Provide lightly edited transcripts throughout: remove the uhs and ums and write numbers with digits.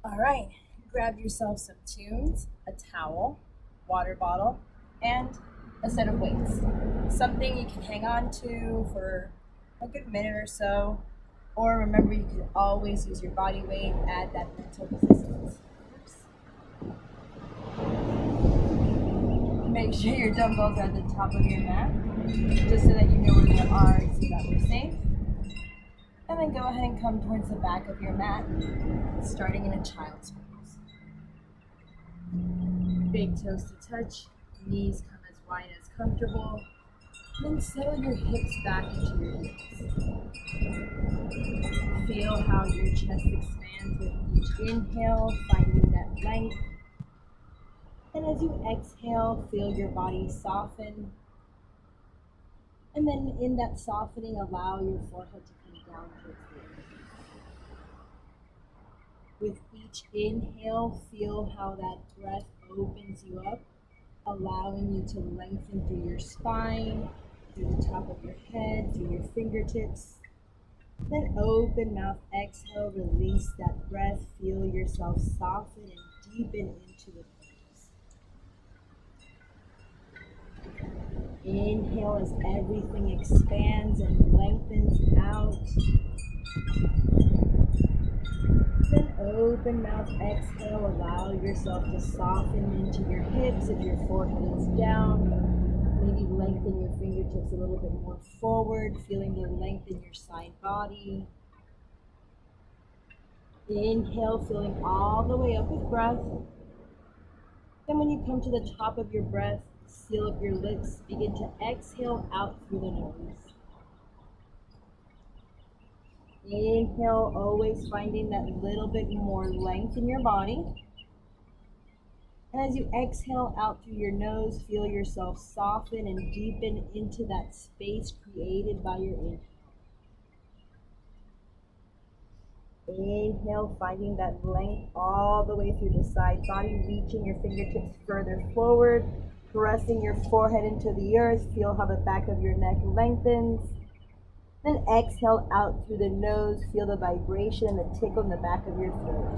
All right, grab yourself some tunes, a towel, water bottle, and a set of weights. Something you can hang on to for a good minute or so. Or remember, you can always use your body weight, add that mental resistance. Make sure your dumbbells are at the top of your mat, just so that you know where they are so that we're safe. And then go ahead and come towards the back of your mat, starting in a child's pose. Big toes to touch, knees come as wide as comfortable. Then settle your hips back into your heels. Feel how your chest expands with each inhale, finding that length. And as you exhale, feel your body soften. And then in that softening, allow your forehead to come down towards the earth. With each inhale, feel how that breath opens you up, allowing you to lengthen through your spine, through the top of your head, through your fingertips. Then open mouth, exhale, release that breath, feel yourself soften and deepen into the pose. Inhale as everything expands and lengthens out. Then open mouth, exhale, allow yourself to soften into your hips if your forehead is down. Maybe lengthen your fingertips a little bit more forward, feeling the length in your side body. Inhale, filling all the way up with breath. Then when you come to the top of your breath, seal up your lips, begin to exhale out through the nose. Inhale, always finding that little bit more length in your body. And as you exhale out through your nose, feel yourself soften and deepen into that space created by your inhale. Inhale, finding that length all the way through the side body, reaching your fingertips further forward, pressing your forehead into the earth. Feel how the back of your neck lengthens. Then exhale out through the nose. Feel the vibration and the tickle in the back of your throat.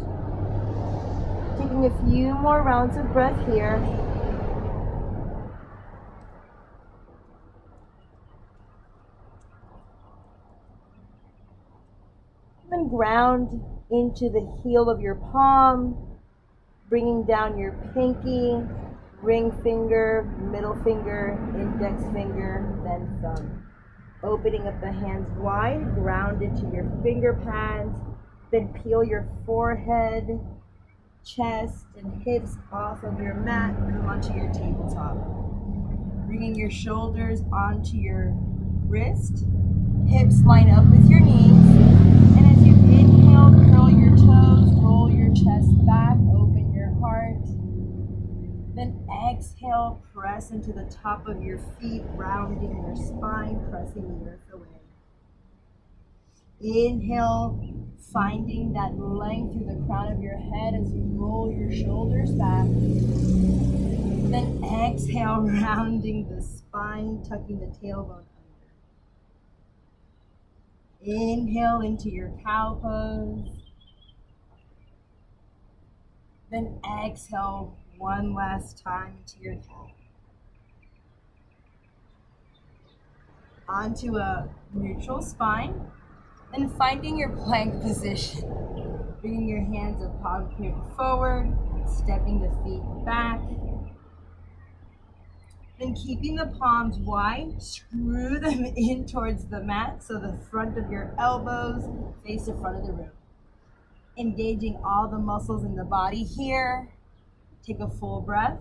Taking a few more rounds of breath here. Then ground into the heel of your palm, bringing down your pinky, ring finger, middle finger, index finger, then thumb. Opening up the hands wide, ground into your finger pads, then peel your forehead, chest, and hips off of your mat, come onto your tabletop. Bringing your shoulders onto your wrist, hips line up with your knees, and as you inhale, curl your toes, roll your chest back, open your heart. Then exhale, press into the top of your feet, rounding your spine, pressing the earth away. Inhale, finding that length through the crown of your head as you roll your shoulders back. Then exhale, rounding the spine, tucking the tailbone under. Inhale into your cow pose. Then exhale one last time into your cat. Onto a neutral spine. And finding your plank position. Bringing your hands a palm print forward, stepping the feet back. Then keeping the palms wide, screw them in towards the mat so the front of your elbows face the front of the room. Engaging all the muscles in the body here. Take a full breath.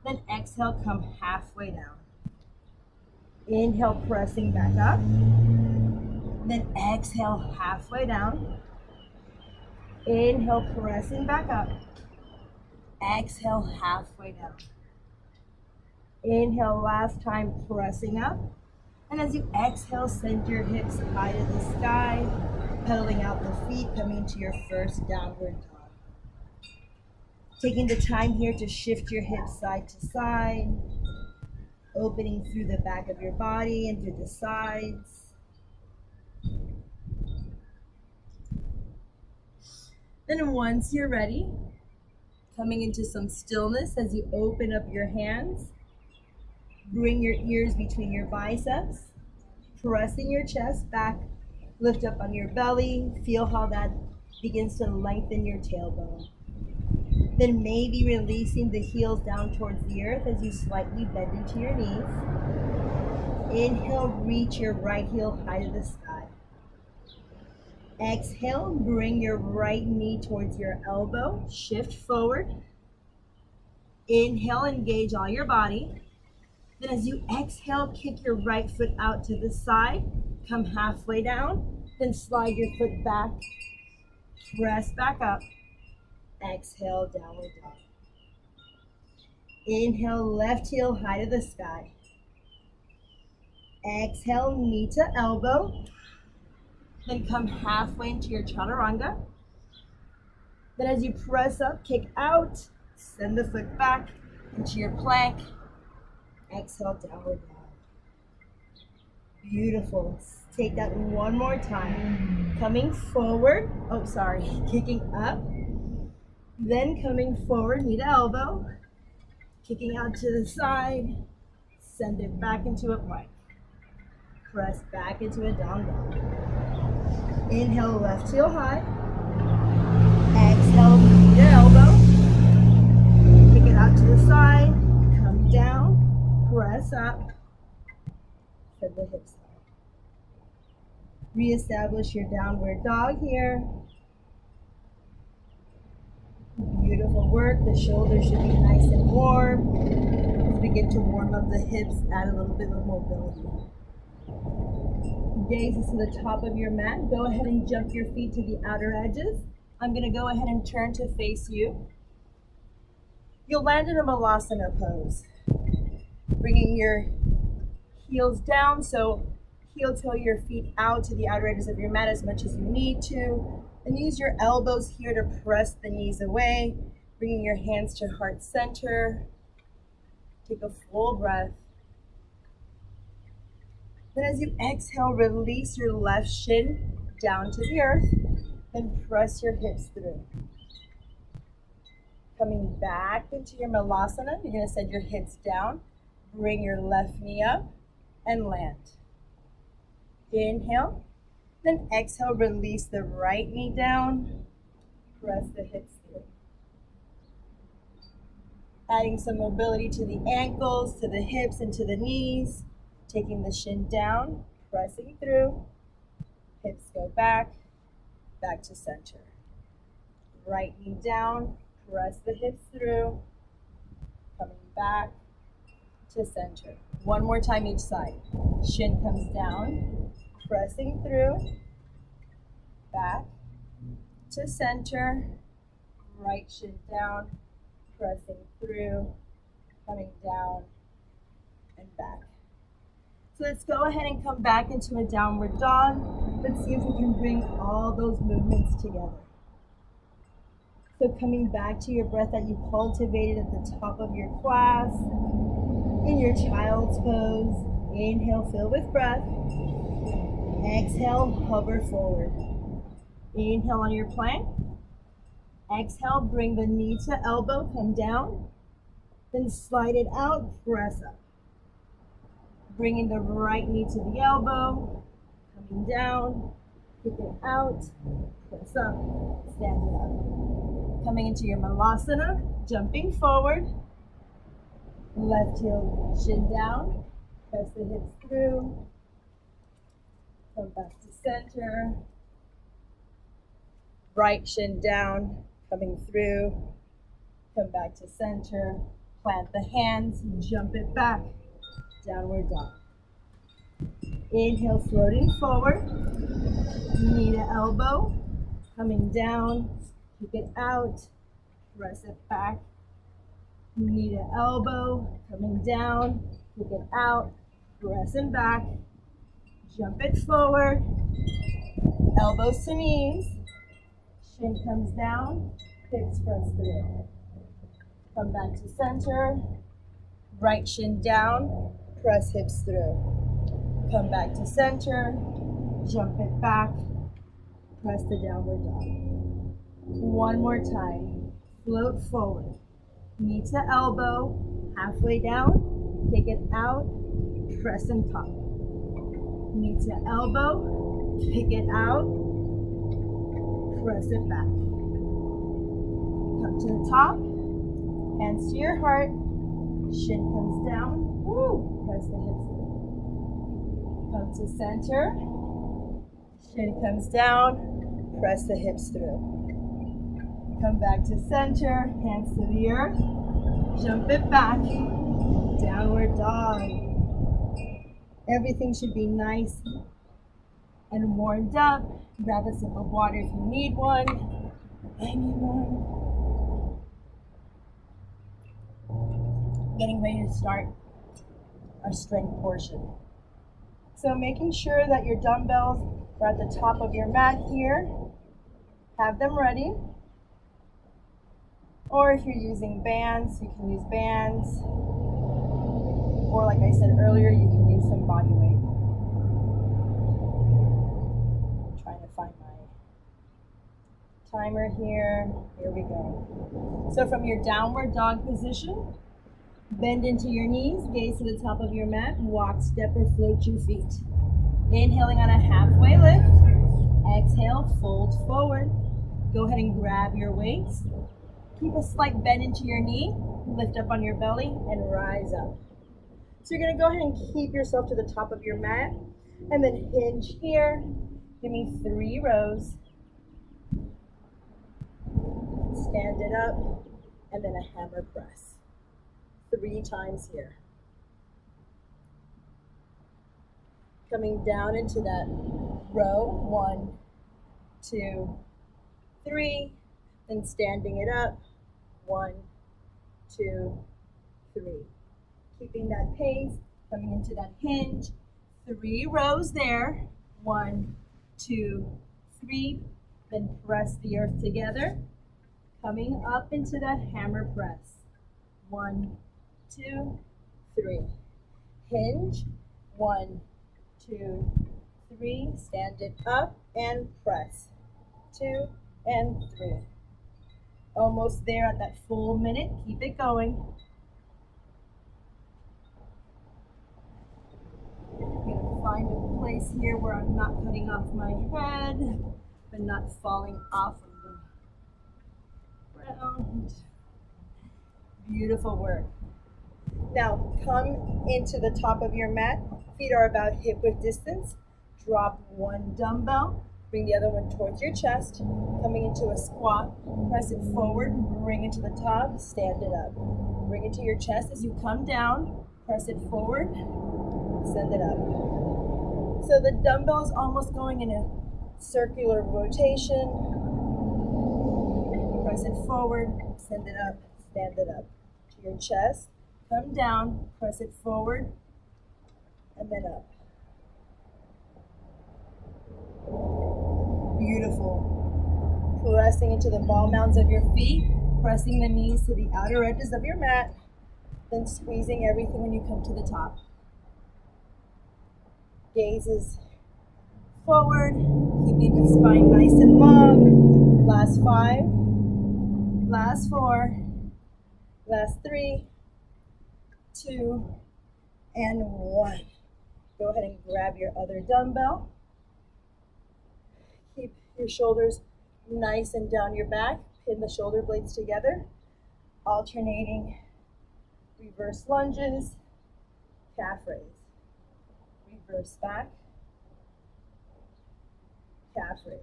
Then exhale, come halfway down. Inhale, pressing back up. Then exhale, halfway down. Inhale, pressing back up. Exhale, halfway down. Inhale, last time, pressing up. And as you exhale, send your hips high to the sky, pedaling out the feet, coming to your first downward dog. Taking the time here to shift your hips side to side, opening through the back of your body and through the sides. Then once you're ready, coming into some stillness as you open up your hands, bring your ears between your biceps, pressing your chest back, lift up on your belly, feel how that begins to lengthen your tailbone. Then maybe releasing the heels down towards the earth as you slightly bend into your knees. Inhale, reach your right heel high to the sky. Exhale, bring your right knee towards your elbow, shift forward. Inhale, engage all your body. Then as you exhale, kick your right foot out to the side, come halfway down, then slide your foot back, press back up. Exhale, downward dog. Inhale, left heel high to the sky. Exhale, knee to elbow. Then come halfway into your chaturanga. Then as you press up, kick out, send the foot back into your plank. Exhale, downward dog. Beautiful. Take that one more time. Coming forward. Oh, sorry. Kicking up. Then coming forward, knee to elbow. Kicking out to the side. Send it back into a plank. Press back into a down dog. Inhale, left heel high. Exhale, knee to elbow. Kick it out to the side. Come down. Press up. Send the hips up. Reestablish your downward dog here. Beautiful work. The shoulders should be nice and warm. Let's begin to warm up the hips, add a little bit of mobility. Gaze to the top of your mat. Go ahead and jump your feet to the outer edges. I'm going to go ahead and turn to face you. You'll land in a Malasana pose. Bringing your heels down, so heel toe your feet out to the outer edges of your mat as much as you need to. And use your elbows here to press the knees away, bringing your hands to heart center. Take a full breath. Then as you exhale, release your left shin down to the earth, then press your hips through. Coming back into your Malasana, you're going to send your hips down, bring your left knee up, and land. Inhale. Then exhale, release the right knee down, press the hips through. Adding some mobility to the ankles, to the hips, and to the knees. Taking the shin down, pressing through. Hips go back, back to center. Right knee down, press the hips through. Coming back to center. One more time each side. Shin comes down, pressing through, back to center, right shin down, pressing through, coming down, and back. So let's go ahead and come back into a downward dog. Let's see if we can bring all those movements together. So coming back to your breath that you cultivated at the top of your class, in your child's pose, inhale, fill with breath. Exhale, hover forward. Inhale on your plank. Exhale, bring the knee to elbow, come down. Then slide it out, press up. Bringing the right knee to the elbow, coming down, kick it out, press up, stand it up. Coming into your Malasana, jumping forward. Left heel, shin down, press the hips through. Come back to center. Right shin down, coming through. Come back to center. Plant the hands, jump it back. Downward dog. Inhale, floating forward. Knee to elbow. Coming down. Kick it out. Press it back. Knee to elbow. Coming down. Kick it out. Press it back. Jump it forward. Elbows to knees. Shin comes down. Hips press through. Come back to center. Right shin down. Press hips through. Come back to center. Jump it back. Press the downward dog. One more time. Float forward. Knee to elbow, halfway down, kick it out, press and pop. Knee to elbow, kick it out, press it back. Come to the top, hands to your heart, shin comes down, woo, press the hips through. Come to center, shin comes down, press the hips through. Come back to center, hands to the earth, jump it back, downward dog. Everything should be nice and warmed up. Grab a sip of water if you need one. Anyone. Getting ready to start our strength portion. So making sure that your dumbbells are at the top of your mat here. Have them ready. Or if you're using bands, you can use bands. Or like I said earlier, you can use some body weight. I'm trying to find my timer here. Here we go. So from your downward dog position, bend into your knees, gaze to the top of your mat, walk, step, or float your feet. Inhaling on a halfway lift. Exhale, fold forward. Go ahead and grab your weights. Keep a slight bend into your knee, lift up on your belly, and rise up. So you're gonna go ahead and keep yourself to the top of your mat, and then hinge here. Give me 3 rows. Stand it up, and then a hammer press. 3 times here. Coming down into that row, 1, 2, 3, then standing it up, 1, 2, 3. Keeping that pace, coming into that hinge, 3 rows there, 1, 2, 3, then press the earth together, coming up into that hammer press, 1, 2, 3. Hinge, 1, 2, 3, stand it up and press, 2 and 3. Almost there at that full minute. Keep it going. I'm gonna find a place here where I'm not cutting off my head, but not falling off of the ground. Beautiful work. Now come into the top of your mat. Feet are about hip width distance. Drop 1 dumbbell. Bring the other one towards your chest, coming into a squat. Press it forward, bring it to the top, stand it up. Bring it to your chest as you come down, press it forward, send it up. So the dumbbell is almost going in a circular rotation. Press it forward, send it up, stand it up. To your chest, come down, press it forward, and then up. Beautiful. Pressing into the ball mounds of your feet, pressing the knees to the outer edges of your mat, then squeezing everything when you come to the top. Gazes forward, keeping the spine nice and long. Last 5, last 4, last 3, 2, and 1. Go ahead and grab your other dumbbell. Keep your shoulders nice and down your back. Pin the shoulder blades together. Alternating reverse lunges, calf raise. Reverse back, calf raise.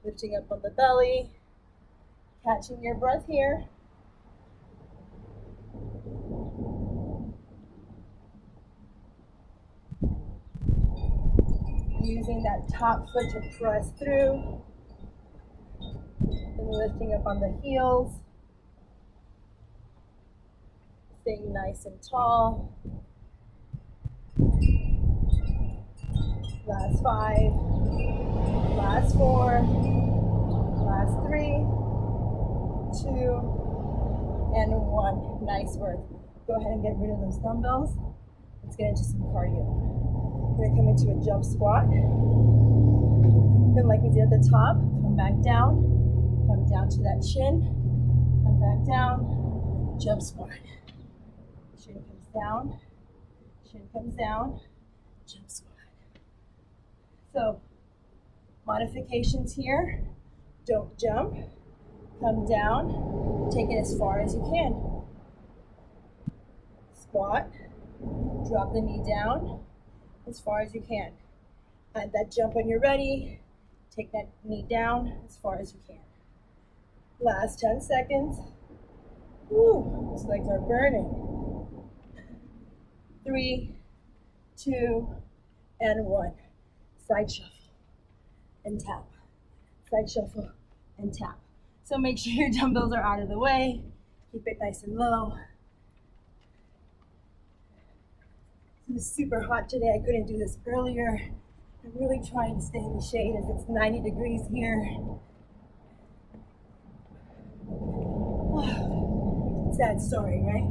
Lifting up on the belly, catching your breath here. Using that top foot to press through, and lifting up on the heels, staying nice and tall. Last 5, last 4, last 3, 2, and 1. Nice work. Go ahead and get rid of those dumbbells. Let's get into some cardio. We're gonna come into a jump squat. Then like we did at the top, come down to that chin, come back down, jump squat. Chin comes down, jump squat. So modifications here, don't jump, come down, take it as far as you can. Squat, drop the knee down as far as you can. Add that jump when you're ready, take that knee down as far as you can. Last 10 seconds. Woo, those legs are burning. 3, 2, and 1. Side shuffle and tap. Side shuffle and tap. So make sure your dumbbells are out of the way. Keep it nice and low. It's super hot today. I couldn't do this earlier. I'm really trying to stay in the shade as it's 90 degrees here. Sad story, right?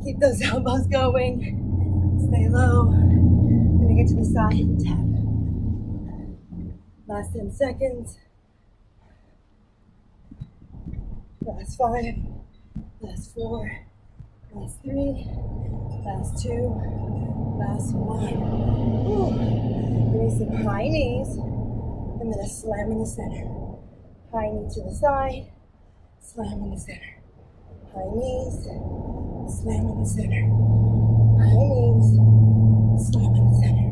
Keep those elbows going. Stay low. Gonna get to the side and tap. Last 10 seconds. Last 5. Last 4. Last 3. Last 2. Last 1. Give me some high knees. And then a slam in the center. High knee to the side. Slam in the center. High knees, slam in the center. High knees, slam in the center.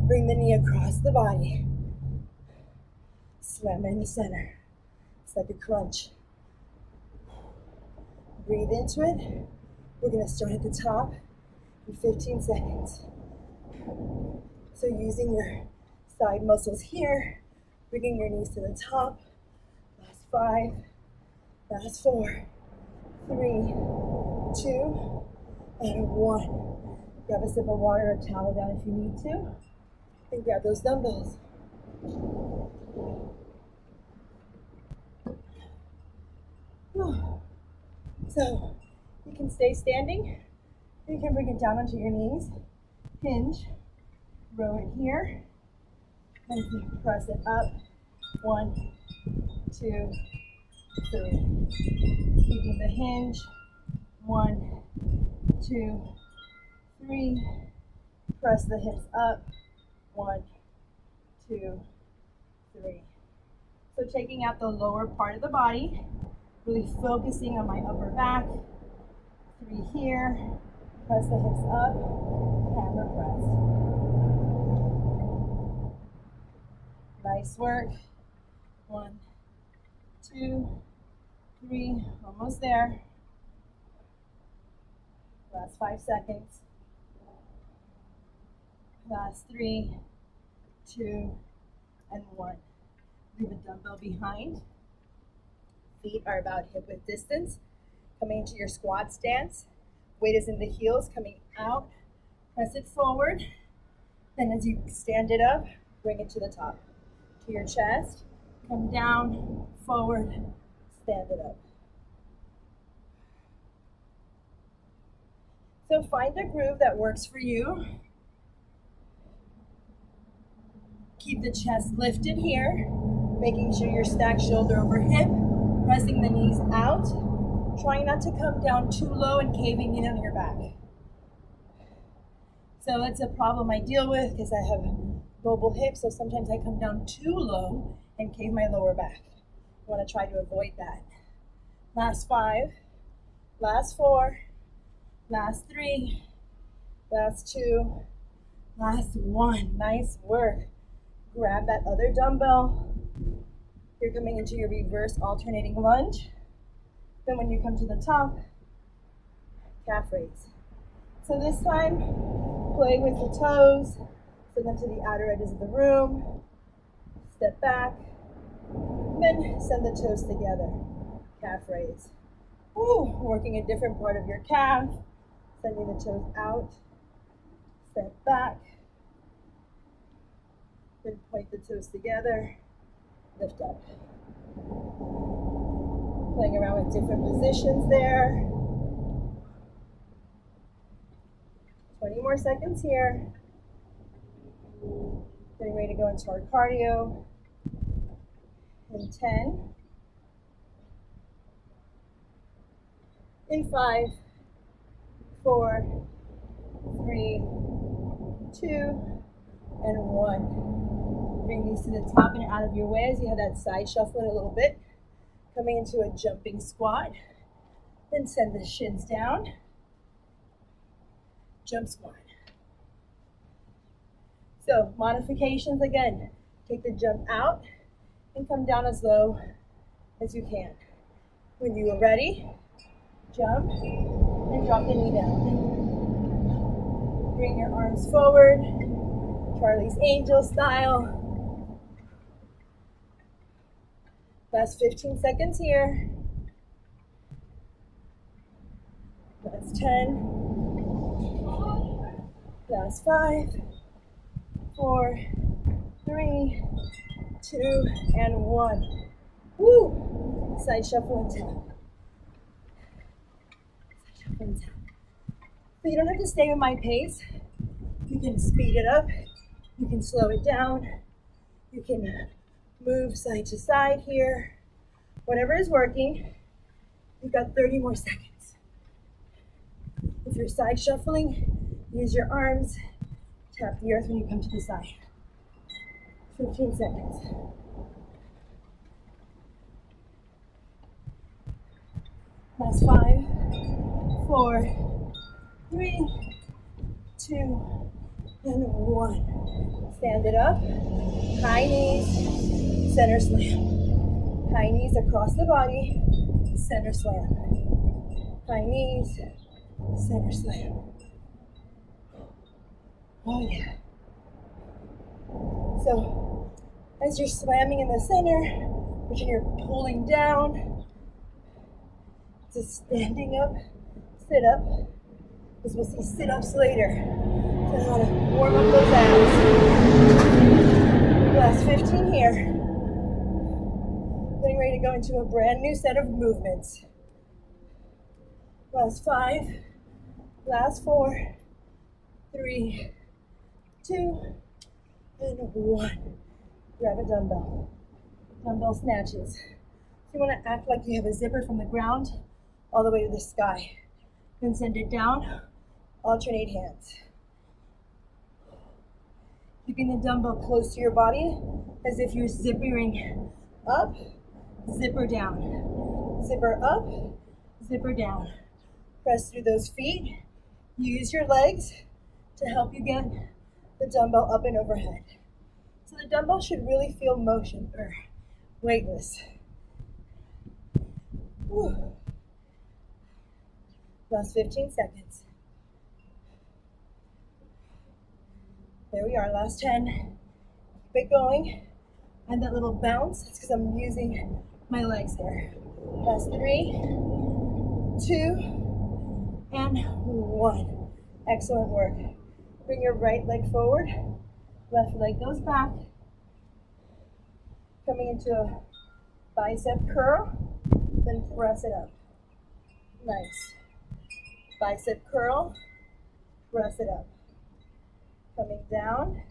Bring the knee across the body. Slam in the center. It's like a crunch. Breathe into it. We're gonna start at the top in 15 seconds. So using your side muscles here, bringing your knees to the top. Last 5. Last 4, 3, 2, and 1. Grab a sip of water or towel down if you need to. And grab those dumbbells. So you can stay standing. You can bring it down onto your knees. Hinge. Row it here. And press it up. 1, 2, 3. Keeping the hinge. 1, 2, 3. Press the hips up. 1, 2, 3. So taking out the lower part of the body, really focusing on my upper back. 3 here. Press the hips up. Hammer press. Nice work. 1, 2, 3, almost there. Last 5 seconds. Last 3, 2, and 1. Leave a dumbbell behind. Feet are about hip width distance. Coming into your squat stance. Weight is in the heels, coming out. Press it forward. Then as you stand it up, bring it to the top. To your chest. Come down, forward, stand it up. So find a groove that works for you. Keep the chest lifted here, making sure you're stacked shoulder over hip, pressing the knees out, trying not to come down too low and caving in on your back. So that's a problem I deal with because I have mobile hips, so sometimes I come down too low and cave my lower back. I want to try to avoid that. Last 5, last 4, last 3, last 2, last 1. Nice work. Grab that other dumbbell. You're coming into your reverse alternating lunge. Then when you come to the top, calf raise. So this time, play with the toes. Send them to the outer edges of the room. Step back. Then send the toes together. Calf raise. Woo, working a different part of your calf. Sending the toes out. Step back. Then point the toes together. Lift up. Playing around with different positions there. 20 more seconds here. Getting ready to go into our cardio in 10, in 5, 4, 3, 2, and 1. Bring these to the top and out of your way as you have that side shuffle in a little bit. Coming into a jumping squat. Then send the shins down. Jump squat. So modifications again. Take the jump out and come down as low as you can. When you are ready, jump and drop the knee down. Bring your arms forward, Charlie's Angel style. Last 15 seconds here. Last 10. Last 5, 4, 3, 2, and 1. Woo! Side shuffle and tap. Side shuffle and tap. So you don't have to stay with my pace. You can speed it up. You can slow it down. You can move side to side here. Whatever is working. You've got 30 more seconds. If you're side shuffling, use your arms. Tap the earth when you come to the side. 15 seconds. Last 5, 4, 3, 2, and 1. Stand it up. High knees, center slam. High knees across the body, center slam. High knees, center slam. Oh yeah. So as you're slamming in the center, which you're pulling down, just standing up, sit up, because we'll see sit-ups later. So I want to warm up those abs. Last 15 here. Getting ready to go into a brand new set of movements. Last 5, last 4, 3, 2, and 1. Grab a dumbbell. Dumbbell snatches. So you want to act like you have a zipper from the ground all the way to the sky. Then send it down. Alternate hands. Keeping the dumbbell close to your body as if you're zippering up, zipper down. Zipper up, zipper down. Press through those feet. Use your legs to help you get the dumbbell up and overhead. So the dumbbell should really feel motion or weightless. Whew. Last 15 seconds. There we are, last 10. Keep it going. And that little bounce, that's because I'm using my legs here. Last 3, 2, and 1. Excellent work. Bring your right leg forward. Left leg goes back. Coming into a bicep curl. Then press it up. Nice. Bicep curl. Press it up. Coming down.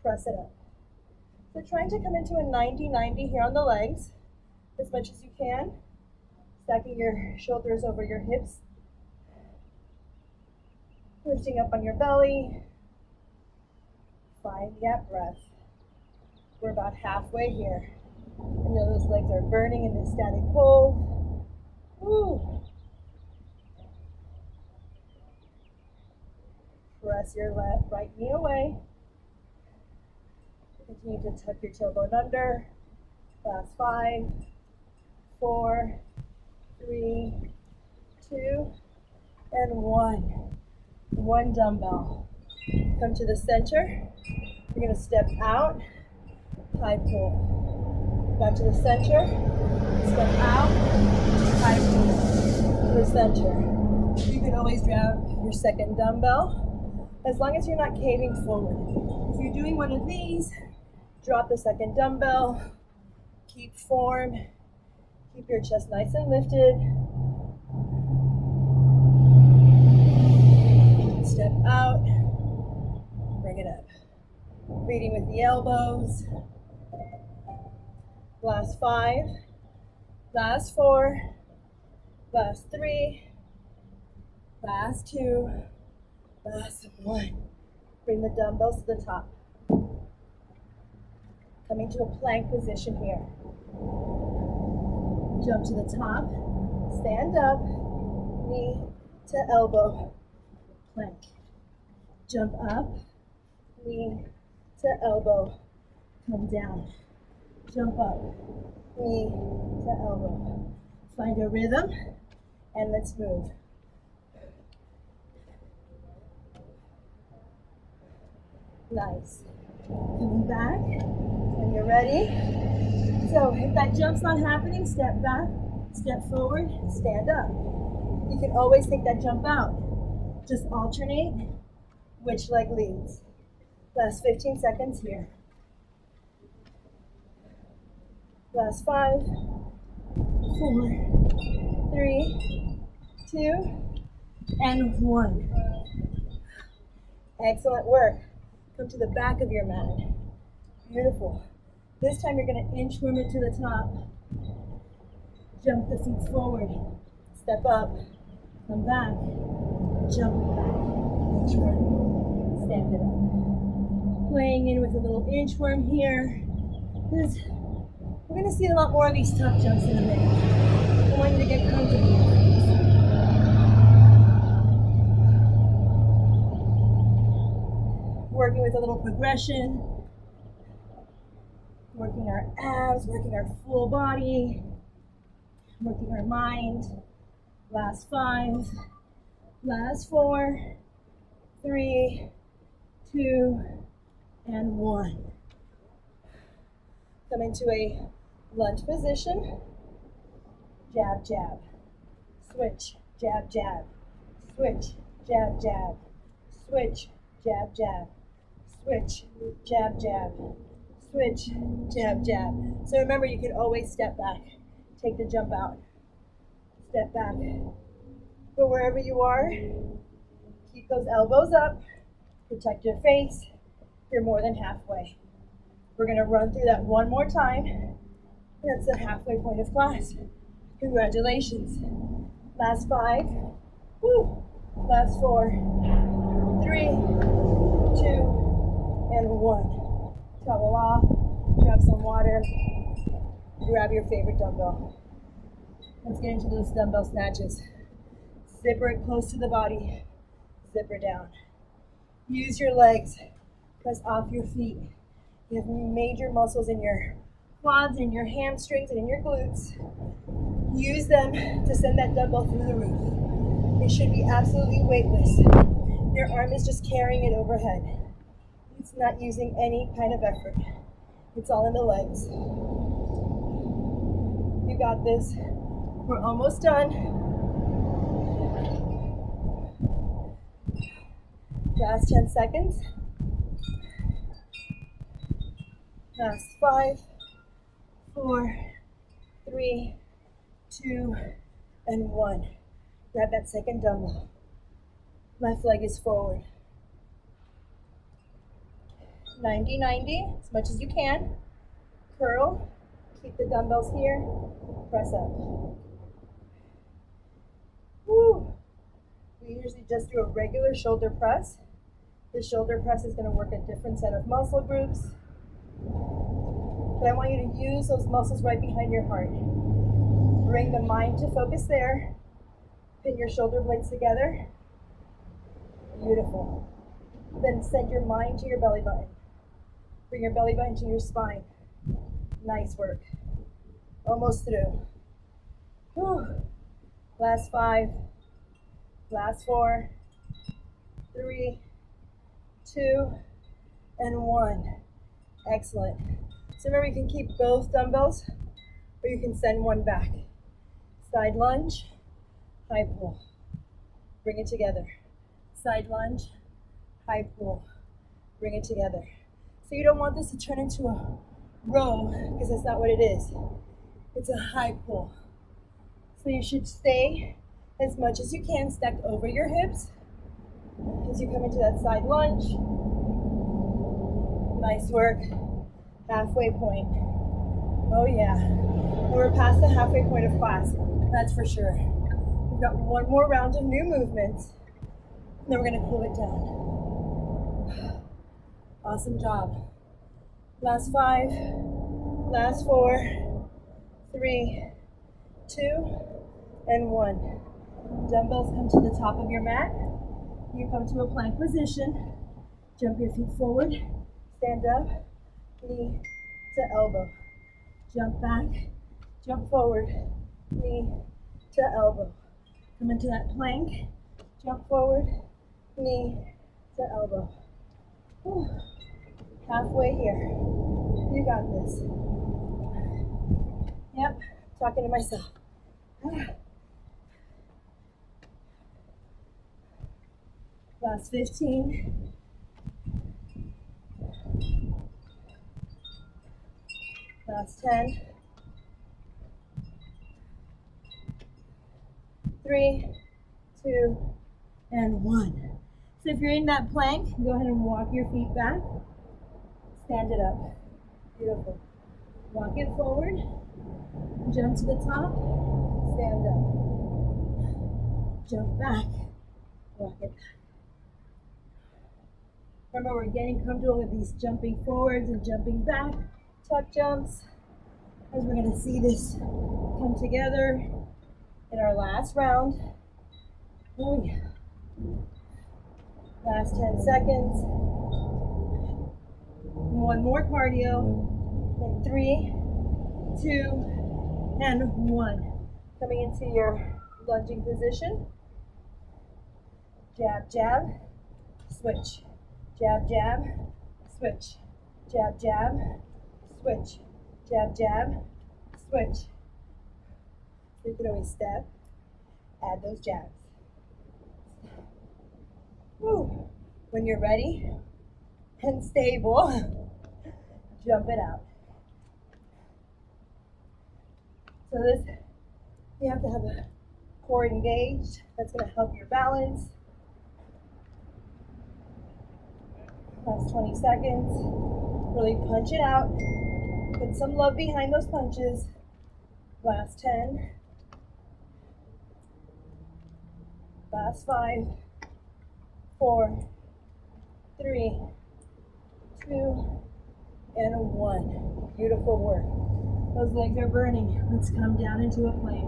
Press it up. So trying to come into a 90-90 here on the legs as much as you can. Stacking your shoulders over your hips. Lifting up on your belly. Find that breath. We're about halfway here. I know those legs are burning in this static hold. Woo. Press your left, right knee away. Continue to tuck your tailbone under. Last 5, 4, 3, 2, and 1. One dumbbell. Come to the center. You're going to step out, high pull. Back to the center. Step out, high pull. To the center. You can always grab your second dumbbell as long as you're not caving forward. If you're doing one of these, drop the second dumbbell. Keep form. Keep your chest nice and lifted. Step out. Bring it up. Leading with the elbows. Last 5, last 4, last 3, last 2, last 1. Bring the dumbbells to the top. Coming to a plank position here. Jump to the top, stand up, knee to elbow, plank. Jump up, knee to elbow, come down. Jump up, knee to elbow. Find a rhythm, and let's move. Nice. Coming back, when you're ready. So if that jump's not happening, step back, step forward, stand up. You can always take that jump out. Just alternate which leg leads. Last 15 seconds here. Last 5, 4, 3, 2, and 1. Excellent work. Come to the back of your mat. Beautiful. This time you're going to inchworm it to the top. Jump the feet forward. Step up. Come back. Jump back. Inchworm. Stand it up. Playing in with a little inchworm here. We're going to see a lot more of these tuck jumps in a minute. I want you to get comfortable. Working with a little progression. Working our abs, working our full body. Working our mind. Last 5. Last 4. 3, 2, and 1. Come into a lunge position. Jab, jab. Switch, jab, jab. Switch, jab, jab. Switch, jab, jab. Switch, jab, jab. Switch, jab, jab. So remember, you can always step back. Take the jump out. Step back. But wherever you are, keep those elbows up. Protect your face. You're more than halfway. We're going to run through that one more time. That's the halfway point of class. Congratulations. Last 5. Woo. Last 4, 3, 2, and 1. Towel off. Grab some water. Grab your favorite dumbbell. Let's get into those dumbbell snatches. Zipper it close to the body. Zipper down. Use your legs. Press off your feet. You have major muscles in your quads, in your hamstrings, and in your glutes. Use them to send that dumbbell through the roof. It should be absolutely weightless. Your arm is just carrying it overhead. It's not using any kind of effort. It's all in the legs. You got this. We're almost done. Last 10 seconds. Last 5, 4, 3, 2, and 1. Grab that second dumbbell. Left leg is forward. 90-90, as much as you can. Curl. Keep the dumbbells here. Press up. Woo. We usually just do a regular shoulder press. The shoulder press is going to work a different set of muscle groups. But I want you to use those muscles right behind your heart. Bring the mind to focus there. Pin your shoulder blades together. Beautiful. Then send your mind to your belly button. Bring your belly button to your spine. Nice work. Almost through. Whew. Last 5. Last 4. 3, 2, and 1. Excellent. So remember, you can keep both dumbbells, or you can send one back. Side lunge, high pull. Bring it together. Side lunge, high pull. Bring it together. So you don't want this to turn into a row, because that's not what it is. It's a high pull. So you should stay as much as you can stacked over your hips as you come into that side lunge. Nice work. Halfway point. Oh yeah. We're past the halfway point of class. That's for sure. We've got one more round of new movements. And then we're gonna cool it down. Awesome job. Last 5, last 4, 3, 2, and 1. Dumbbells come to the top of your mat. You come to a plank position. Jump your feet forward. Stand up. Knee to elbow. Jump back. Jump forward. Knee to elbow. Come into that plank. Jump forward. Knee to elbow. Whew. Halfway here. You got this. Yep. Talking to myself. Last 15. Last 10. 3, 2, and 1. So if you're in that plank, go ahead and walk your feet back. Stand it up. Beautiful. Walk it forward. Jump to the top. Stand up. Jump back. Walk it back. Remember, we're getting comfortable with these jumping forwards and jumping back. Tuck jumps. As we're going to see this come together in our last round. Oh yeah. Last 10 seconds. One more cardio. In 3, 2, and 1. Coming into your lunging position. Jab, jab, switch. Jab, jab, switch. Jab, jab, switch. Jab, jab, switch. So you can always step, add those jabs. Woo. When you're ready and stable, jump it out. So this, you have to have a core engaged. That's going to help your balance. Last 20 seconds. Really punch it out. Put some love behind those punches. Last 10. Last 5, 4, 3, 2, and 1. Beautiful work. Those legs are burning. Let's come down into a plank.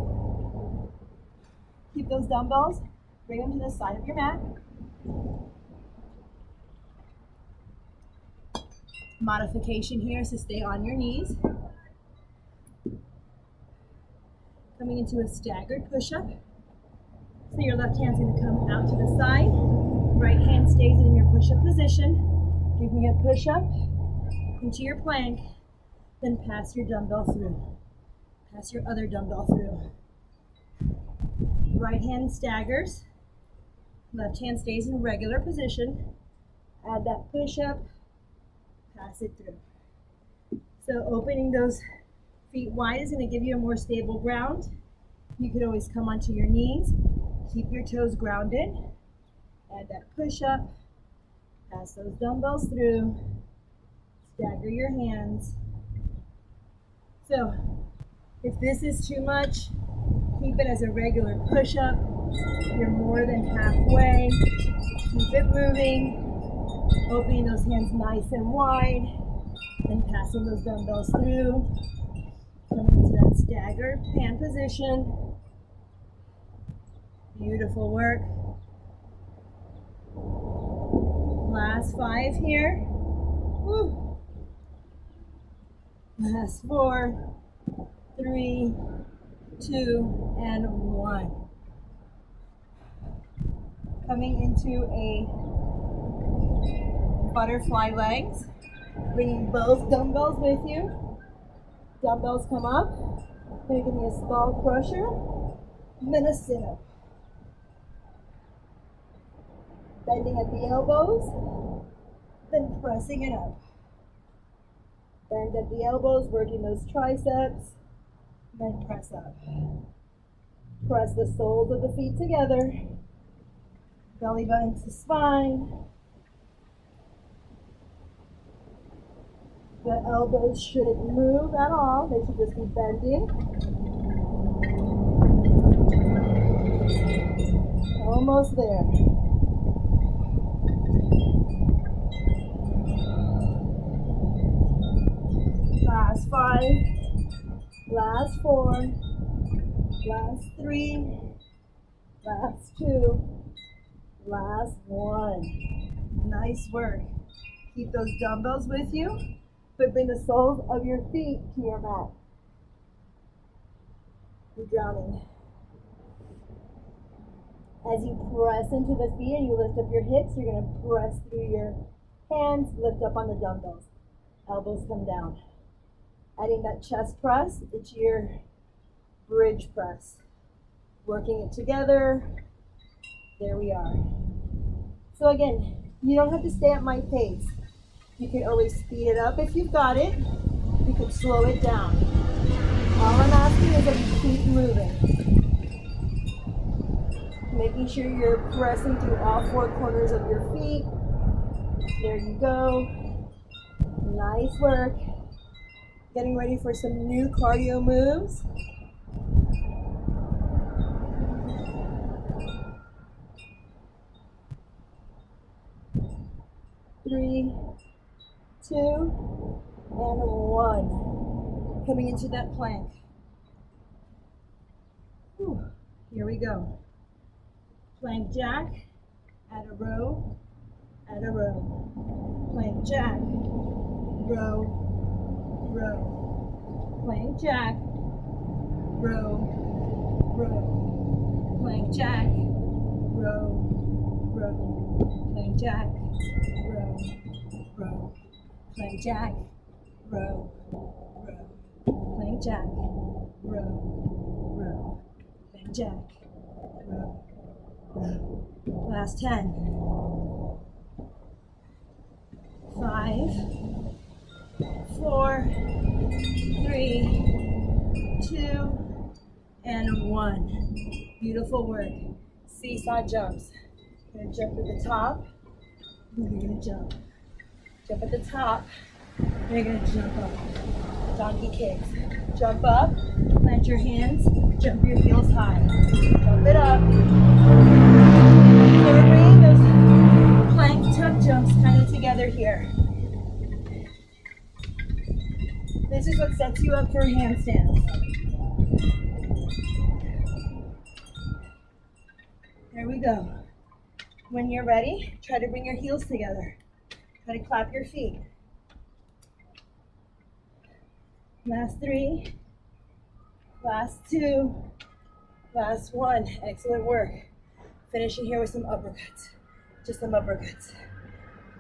Keep those dumbbells. Bring them to the side of your mat. Modification here is to stay on your knees. Coming into a staggered push-up. So your left hand's going to come out to the side. Right hand stays in your push-up position. Give me a push-up into your plank. Then pass your dumbbell through. Pass your other dumbbell through. Right hand staggers. Left hand stays in regular position. Add that push-up. Pass it through. So opening those feet wide is going to give you a more stable ground. You could always come onto your knees. Keep your toes grounded. Add that push-up. Pass those dumbbells through. Stagger your hands. So if this is too much, keep it as a regular push-up. You're more than halfway. Keep it moving. Opening those hands nice and wide. And passing those dumbbells through. Coming to that staggered hand position. Beautiful work. Last 5 here. Woo. Last 4, 3, 2, and 1. Coming into a butterfly legs. Bringing both dumbbells with you. Dumbbells come up. Making me a skull crusher. And then a sit-up. Bending at the elbows. Then pressing it up. Bend at the elbows, working those triceps. Then press up. Press the soles of the feet together. Belly button to spine. The elbows shouldn't move at all. They should just be bending. Almost there. Last 5. Last 4. Last 3. Last 2. Last 1. Nice work. Keep those dumbbells with you, but bring the soles of your feet to your mat. You're drowning. As you press into the feet and you lift up your hips, you're going to press through your hands, lift up on the dumbbells. Elbows come down. Adding that chest press into your bridge press. Working it together. There we are. So again, you don't have to stay at my pace. You can always speed it up if you've got it. You can slow it down. All I'm asking is that you keep moving. Making sure you're pressing through all 4 corners of your feet. There you go. Nice work. Getting ready for some new cardio moves. Three, 2, and 1. Coming into that plank. Whew. Here we go. Plank jack, add a row, add a row. Plank jack, row, row. Plank jack, row, row. Plank jack, row, row. Plank jack, row, row. Plank jack, row, row. Plank jack, row, row. Plank jack, row. Last 10. 5, 4, 3, 2, and 1. Beautiful work. Seesaw jumps. You're gonna jump at the top, and you're gonna jump. Jump at the top, and you're gonna jump up. Donkey kicks. Jump up, plant your hands, jump your heels high. Jump it up. So we're bringing those plank tuck jumps kind of together here. This is what sets you up for handstands. There we go. When you're ready, try to bring your heels together. Try to clap your feet. Last 3, last 2, last 1. Excellent work. Finishing here with some uppercuts. Just some uppercuts.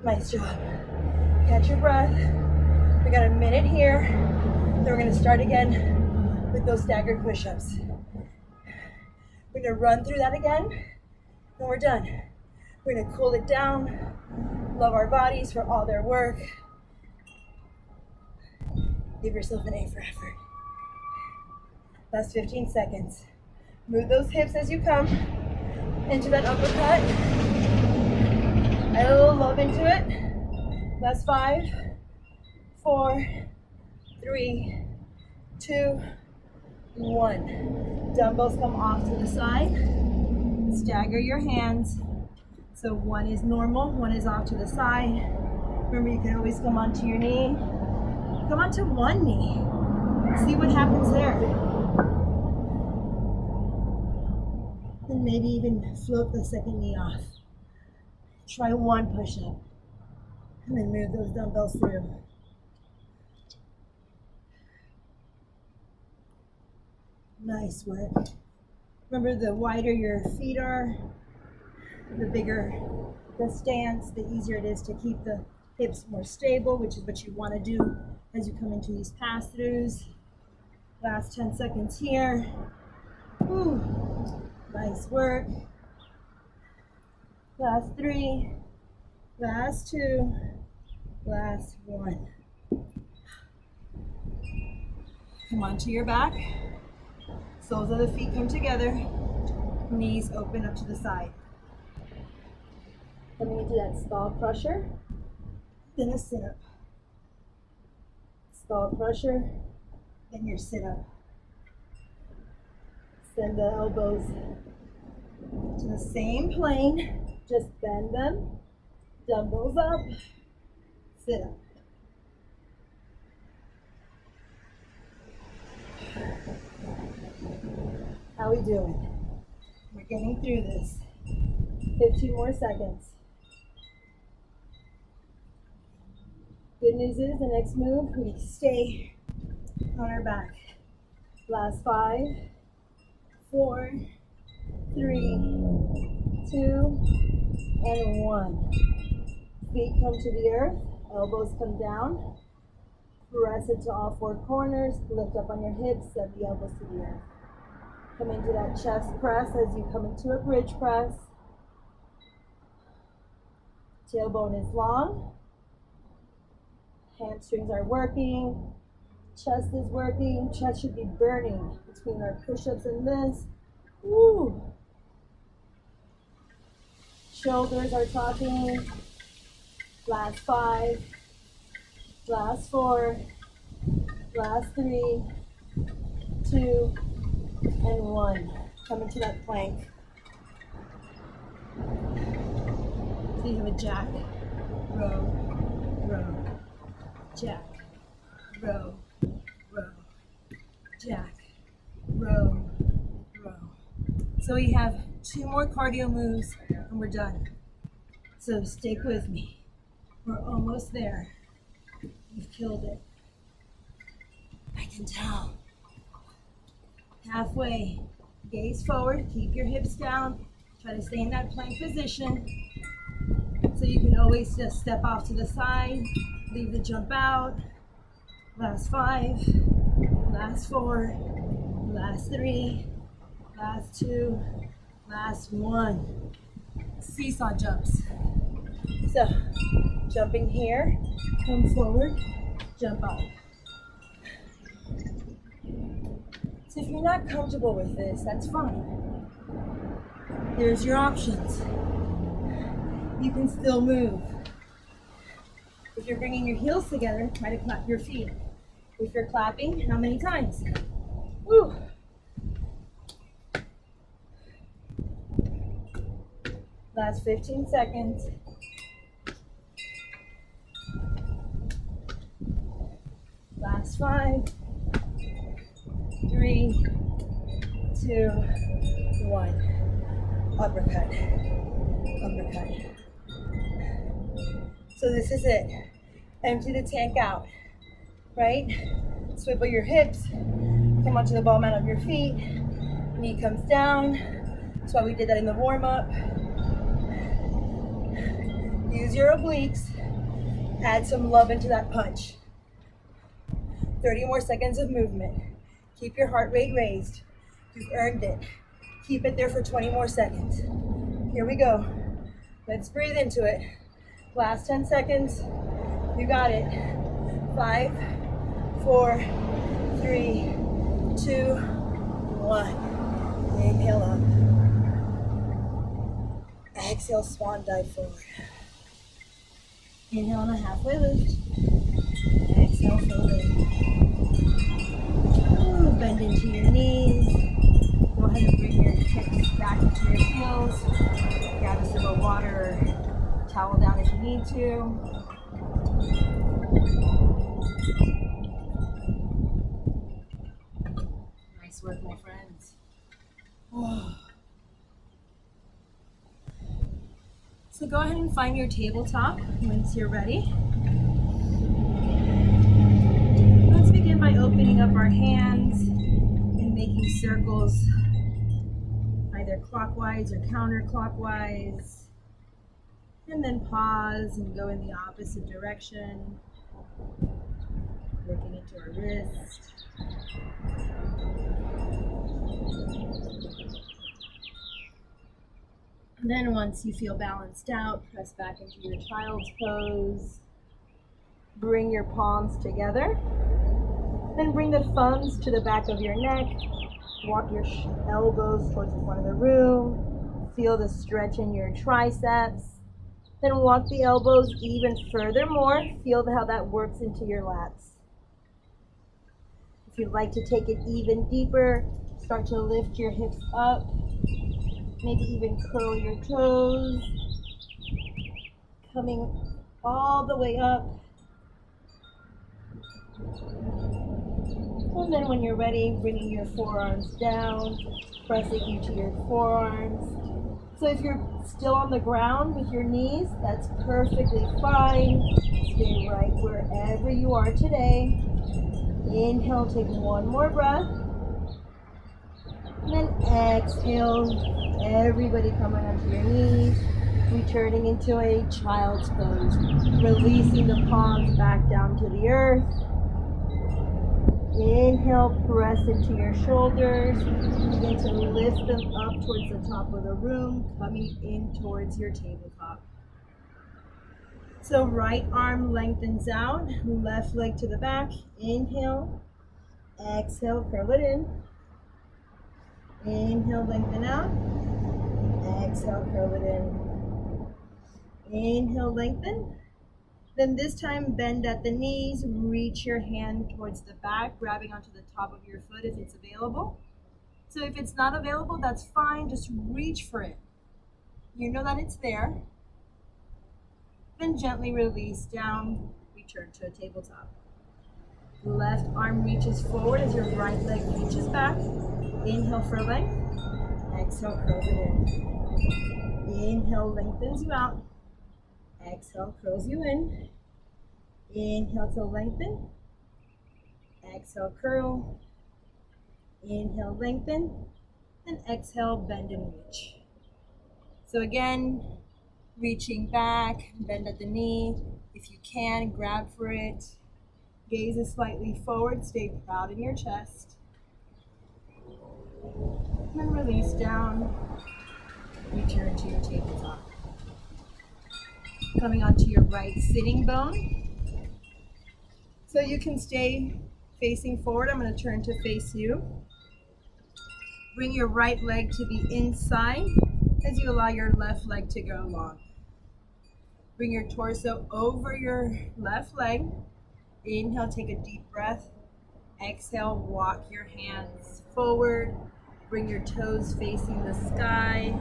Nice job. Catch your breath. We got a minute here. Then we're gonna start again with those staggered push-ups. We're gonna run through that again, and we're done. We're gonna cool it down. Love our bodies for all their work. Give yourself an A for effort. Last 15 seconds. Move those hips as you come into that uppercut. Add a little love into it. Last 5, 4, 3, 2, 1. Dumbbells come off to the side. Stagger your hands. So 1 is normal, 1 is off to the side. Remember, you can always come onto your knee. Come onto one knee. See what happens there. And maybe even float the second knee off. Try 1 push-up. And then move those dumbbells through. Nice work. Remember, the wider your feet are, the bigger the stance, the easier it is to keep the hips more stable, which is what you want to do as you come into these pass-throughs. Last 10 seconds here. Whew. Nice work. Last 3, last 2, last 1. Come onto your back. Soles of the feet come together. Knees open up to the side. Coming into that skull crusher. Then a sit-up. Scalp pressure, then your sit up. Send the elbows to the same plane, just bend them, dumbbells up, sit up. How we doing? We're getting through this. 15 more seconds. Good news is the next move, we stay on our back. Last 5, 4, 3, 2, and 1. Feet come to the earth, elbows come down. Press into all 4 corners, lift up on your hips, send the elbows to the earth. Come into that chest press as you come into a bridge press. Tailbone is long. Hamstrings are working. Chest is working. Chest should be burning between our push-ups and this. Woo! Shoulders are talking. Last 5. Last 4. Last 3. 2. And 1. Come into that plank. So you have a jack, row, row, jack, row, row, jack, row, row. So we have 2 more cardio moves and we're done. So stick with me. We're almost there. You've killed it. I can tell. Halfway. Gaze forward. Keep your hips down. Try to stay in that plank position. So you can always just step off to the side. Leave the jump out. Last 5. Last 4. Last 3. Last 2. Last 1. Seesaw jumps. So, jumping here. Come forward. Jump up. So if you're not comfortable with this, that's fine. Here's your options. You can still move. If you're bringing your heels together, try to clap your feet. If you're clapping, how many times? Woo! Last 15 seconds. Last 5. 3, 2, 1. Uppercut. Uppercut. So this is it. Empty the tank out, right? Swivel your hips. Come onto the ball mat of your feet. Knee comes down. That's why we did that in the warm-up. Use your obliques. Add some love into that punch. 30 more seconds of movement. Keep your heart rate raised. You've earned it. Keep it there for 20 more seconds. Here we go. Let's breathe into it. Last 10 seconds. You got it. 5, 4, 3, 2, 1. Inhale up. Exhale, swan dive forward. Inhale on a halfway lift. Exhale, full lift. Bend into your knees. Go ahead and bring your hips back into your heels. Grab a sip of water or towel down if you need to. Nice work, my friends. Oh. So go ahead and find your tabletop once you're ready. Let's begin by opening up our hands and making circles either clockwise or counterclockwise. And then pause and go in the opposite direction. Working into our wrist. And then once you feel balanced out, press back into your child's pose. Bring your palms together. Then bring the thumbs to the back of your neck. Walk your elbows towards the front of the room. Feel the stretch in your triceps. Then walk the elbows even further more. Feel how that works into your lats. If you'd like to take it even deeper, start to lift your hips up. Maybe even curl your toes. Coming all the way up. And then when you're ready, bringing your forearms down, pressing into your forearms. So if you're still on the ground with your knees, that's perfectly fine. Stay right wherever you are today. Inhale, take one more breath. And then exhale, everybody coming onto your knees, returning into a child's pose, releasing the palms back down to the earth. Inhale, press into your shoulders, begin to lift them up towards the top of the room, coming in towards your tabletop. So right arm lengthens out, left leg to the back, inhale, exhale, curl it in. Inhale, lengthen out, exhale, curl it in. Inhale, lengthen. Then this time, bend at the knees, reach your hand towards the back, grabbing onto the top of your foot if it's available. So if it's not available, that's fine, just reach for it. You know that it's there. Then gently release down, return to a tabletop. Left arm reaches forward as your right leg reaches back. Inhale for length, exhale, curl it in. Inhale, lengthens you out. Exhale, curls you in. Inhale to lengthen. Exhale, curl. Inhale, lengthen. And exhale, bend and reach. So again, reaching back, bend at the knee. If you can, grab for it. Gaze is slightly forward, stay proud in your chest. And then release down, return to your tabletop. Coming onto your right sitting bone. So you can stay facing forward. I'm going to turn to face you. Bring your right leg to the inside as you allow your left leg to go long. Bring your torso over your left leg. Inhale, take a deep breath. Exhale, walk your hands forward. Bring your toes facing the sky.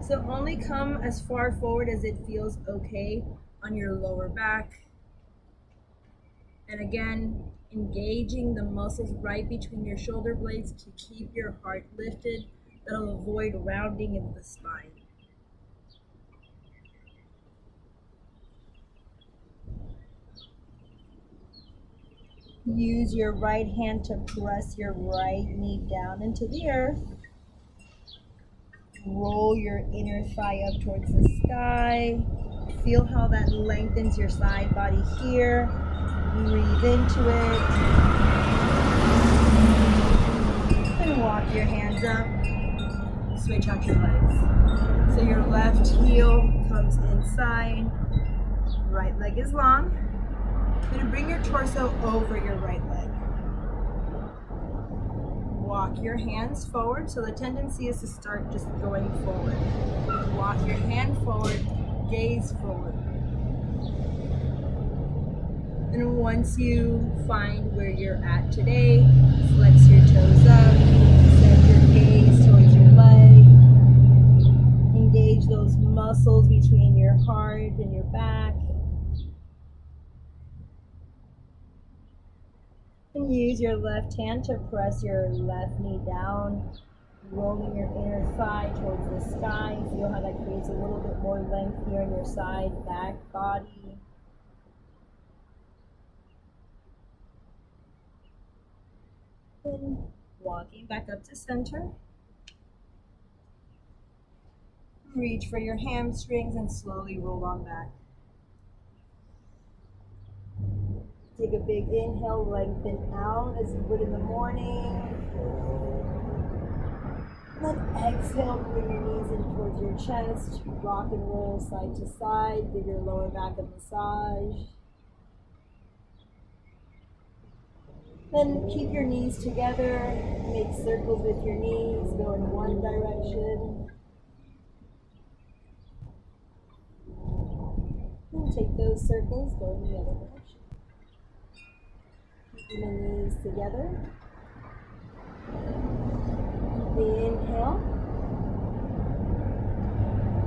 So only come as far forward as it feels okay on your lower back. And again, engaging the muscles right between your shoulder blades to keep your heart lifted. That'll avoid rounding in the spine. Use your right hand to press your right knee down into the earth. Roll your inner thigh up towards the sky. Feel how that lengthens your side body here. Breathe into it. And walk your hands up. Switch out your legs. So your left heel comes inside. Right leg is long. You're going to bring your torso over your right leg. Walk your hands forward. So the tendency is to start just going forward. Walk your hand forward, gaze forward. And once you find where you're at today, flex your toes up, send your gaze towards your leg. Engage those muscles between your heart and your back. And use your left hand to press your left knee down, rolling your inner thigh towards the sky. Feel how that creates a little bit more length here on your side, back, body. And walking back up to center. Reach for your hamstrings and slowly roll on back. Take a big inhale, lengthen out as you would in the morning. Then exhale, bring your knees in towards your chest. Rock and roll side to side. Give your lower back a massage. Then keep your knees together. Make circles with your knees. Go in one direction. And take those circles, go in the other direction. the knees together. Inhale.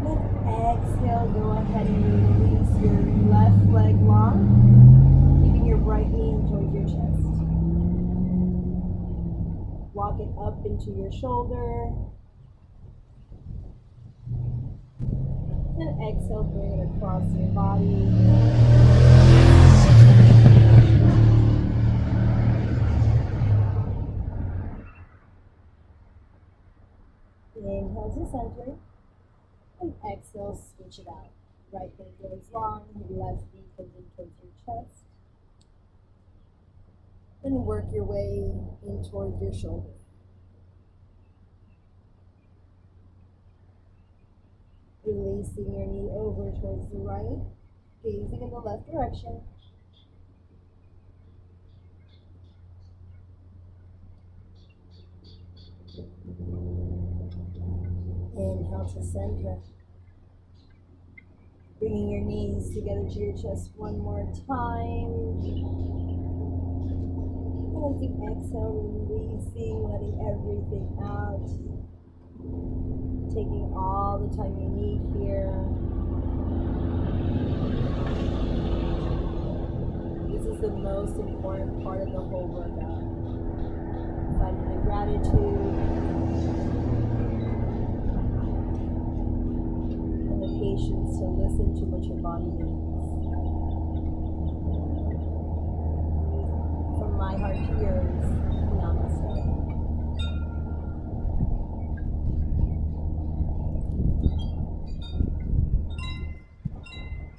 Then exhale, go ahead and release your left leg long, keeping your right knee in towards your chest. Walk it up into your shoulder. Then exhale, bring it across your body. Inhale to center. And exhale, switch it out. Right leg goes long, left knee comes in towards your chest. Then work your way in towards your shoulder. Releasing your knee over towards the right, gazing in the left direction. Inhale to center. Bringing your knees together to your chest one more time. And as you exhale, releasing, letting everything out. Taking all the time you need here. This is the most important part of the whole workout. Finding the gratitude and the patience to listen to what your body needs. From my heart to yours.